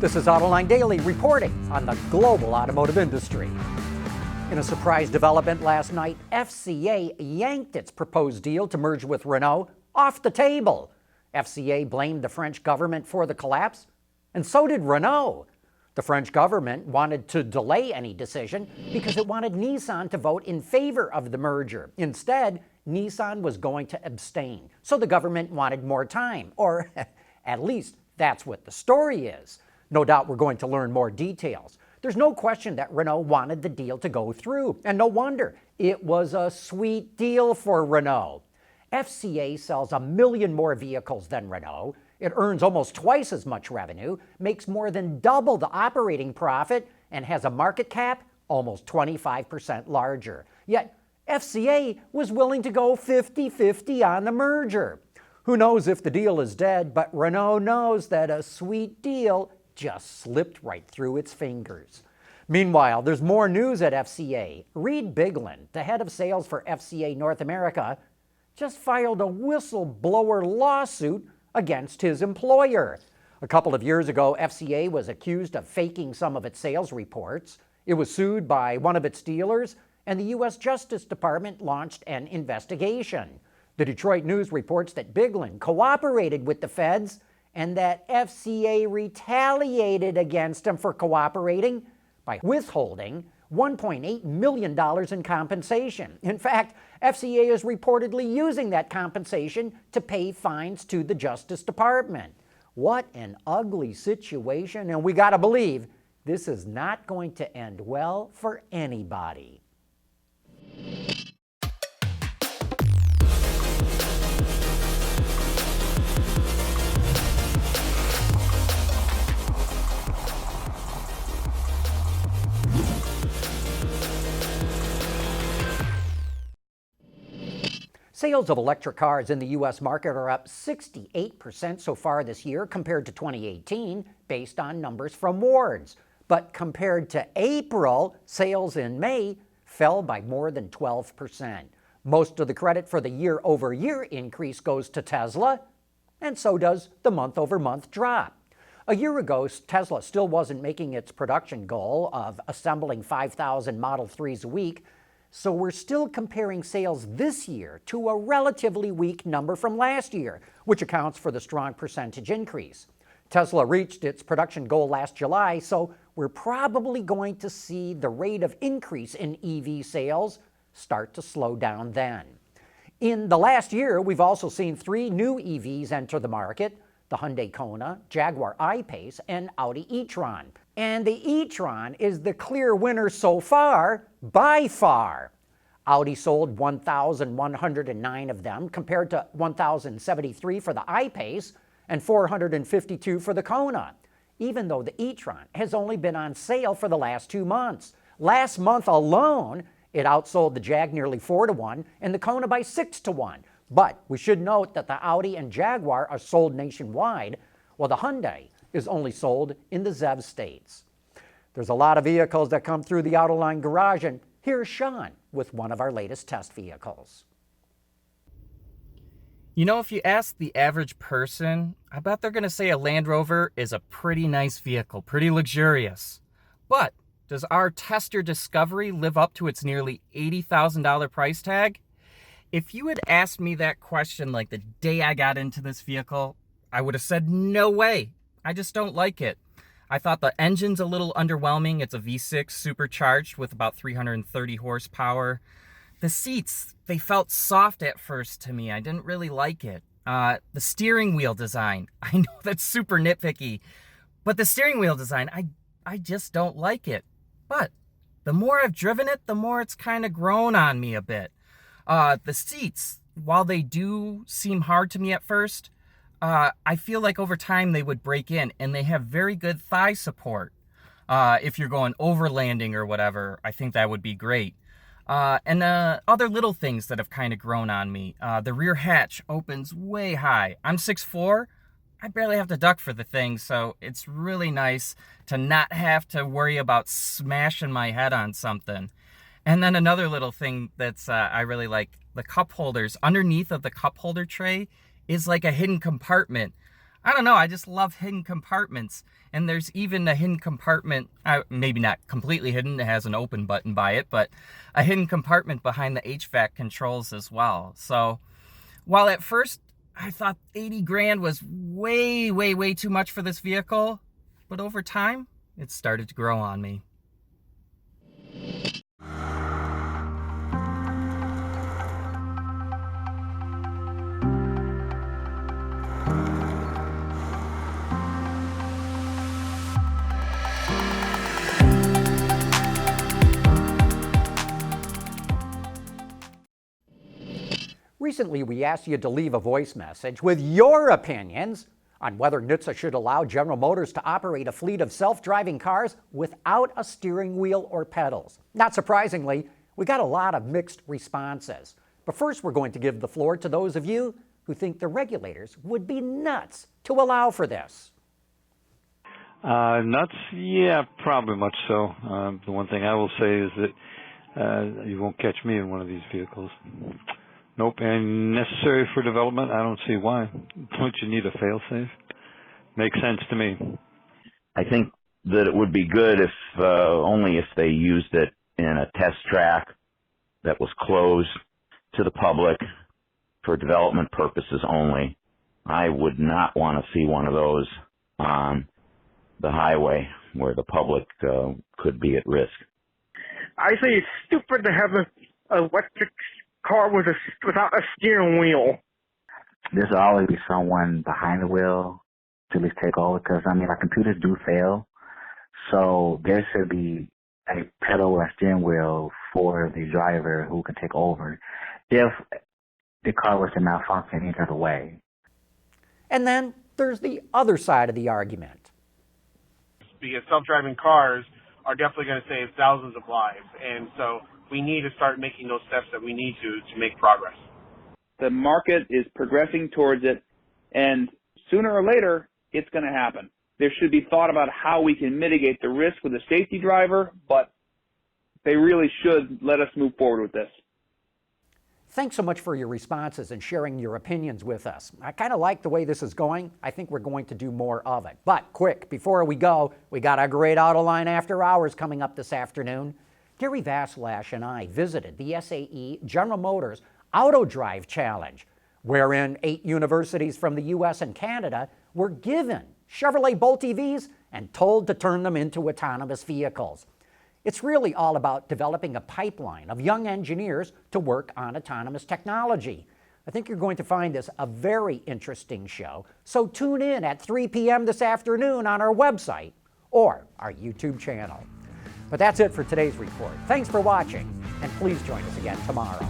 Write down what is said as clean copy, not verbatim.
This is Autoline Daily reporting on the global automotive industry. In a surprise development last night, FCA yanked its proposed deal to merge with Renault off the table. FCA blamed the French government for the collapse, and so did Renault. The French government wanted to delay any decision because it wanted Nissan to vote in favor of the merger. Instead, Nissan was going to abstain, so the government wanted more time, or at least that's what the story is. No doubt we're going to learn more details. There's no question that Renault wanted the deal to go through, and no wonder. It was a sweet deal for Renault. FCA sells 1 million more vehicles than Renault. It earns almost twice as much revenue, makes more than double the operating profit, and has a market cap almost 25% larger. Yet, FCA was willing to go 50-50 on the merger. Who knows if the deal is dead, but Renault knows that a sweet deal just slipped right through its fingers. Meanwhile, there's more news at FCA. Reed Bigland, the head of sales for FCA North America, just filed a whistleblower lawsuit against his employer. A couple of years ago, FCA was accused of faking some of its sales reports. It was sued by one of its dealers, and the U.S. Justice Department launched an investigation. The Detroit News reports that Bigland cooperated with the feds and that FCA retaliated against him for cooperating by withholding $1.8 million in compensation. In fact, FCA is reportedly using that compensation to pay fines to the Justice Department. What an ugly situation, and we gotta believe this is not going to end well for anybody. Sales of electric cars in the U.S. market are up 68% so far this year compared to 2018, based on numbers from Wards. But compared to April, sales in May fell by more than 12%. Most of the credit for the year-over-year increase goes to Tesla, and so does the month-over-month drop. A year ago, Tesla still wasn't making its production goal of assembling 5,000 Model 3s a week, so we're still comparing sales this year to a relatively weak number from last year, which accounts for the strong percentage increase. Tesla reached its production goal last July, so we're probably going to see the rate of increase in EV sales start to slow down then. In the last year, we've also seen 3 new EVs enter the market: the Hyundai Kona, Jaguar I-Pace, and Audi e-tron. And the e-tron is the clear winner so far, by far. Audi sold 1,109 of them compared to 1,073 for the I-Pace and 452 for the Kona, even though the e-tron has only been on sale for the last 2 months. Last month alone, it outsold the Jag nearly 4-1 and the Kona by 6-1. But we should note that the Audi and Jaguar are sold nationwide, while the Hyundai is only sold in the ZEV states. There's a lot of vehicles that come through the Autoline garage, and here's Sean with one of our latest test vehicles. You know, if you ask the average person, I bet they're going to say a Land Rover is a pretty nice vehicle, pretty luxurious. But does our Tester Discovery live up to its nearly $80,000 price tag? If you had asked me that question like the day I got into this vehicle, I would have said no way. I just don't like it. I thought the engine's a little underwhelming. It's a V6 supercharged with about 330 horsepower. The seats, they felt soft at first to me. I didn't really like it. The steering wheel design, I know that's super nitpicky, but the steering wheel design, I just don't like it. But the more I've driven it, the more it's kind of grown on me a bit. The seats, while they do seem hard to me at first, I feel like over time they would break in, and they have very good thigh support. If you're going overlanding or whatever, I think that would be great. And other little things that have kind of grown on me. The rear hatch opens way high. I'm 6'4". I barely have to duck for the thing, so it's really nice to not have to worry about smashing my head on something. And then another little thing that's I really like, the cup holders. Underneath of the cup holder tray is like a hidden compartment. I don't know, I just love hidden compartments. And there's even a hidden compartment, maybe not completely hidden, it has an open button by it, but a hidden compartment behind the HVAC controls as well. So while at first I thought 80 grand was way, way, way too much for this vehicle, but over time, it started to grow on me. Recently, we asked you to leave a voice message with your opinions on whether NHTSA should allow General Motors to operate a fleet of self-driving cars without a steering wheel or pedals. Not surprisingly, we got a lot of mixed responses. But first, we're going to give the floor to those of you who think the regulators would be nuts to allow for this. Nuts? Yeah, probably much so. The one thing I will say is that you won't catch me in one of these vehicles. Nope, and necessary for development, I don't see why. Don't you need a fail-safe? Makes sense to me. I think that it would be good if only if they used it in a test track that was closed to the public for development purposes only. I would not want to see one of those on the highway where the public could be at risk. I say it's stupid to have an electric car without a steering wheel. There's always be someone behind the wheel to at least take over, because, I mean, our computers do fail. So there should be a pedal or a steering wheel for the driver who can take over if the car was to malfunction any other way. And then there's the other side of the argument. Because self-driving cars are definitely going to save thousands of lives. And so we need to start making those steps that we need to make progress. The market is progressing towards it, and sooner or later, it's going to happen. There should be thought about how we can mitigate the risk with a safety driver, but they really should let us move forward with this. Thanks so much for your responses and sharing your opinions with us. I kind of like the way this is going. I think we're going to do more of it. But quick, before we go, we got a great Autoline After Hours coming up this afternoon. Gary Vaslash and I visited the SAE General Motors Auto Drive Challenge, wherein 8 universities from the US and Canada were given Chevrolet Bolt EVs and told to turn them into autonomous vehicles. It's really all about developing a pipeline of young engineers to work on autonomous technology. I think you're going to find this a very interesting show, so tune in at 3 p.m. this afternoon on our website or our YouTube channel. But that's it for today's report. Thanks for watching, and please join us again tomorrow.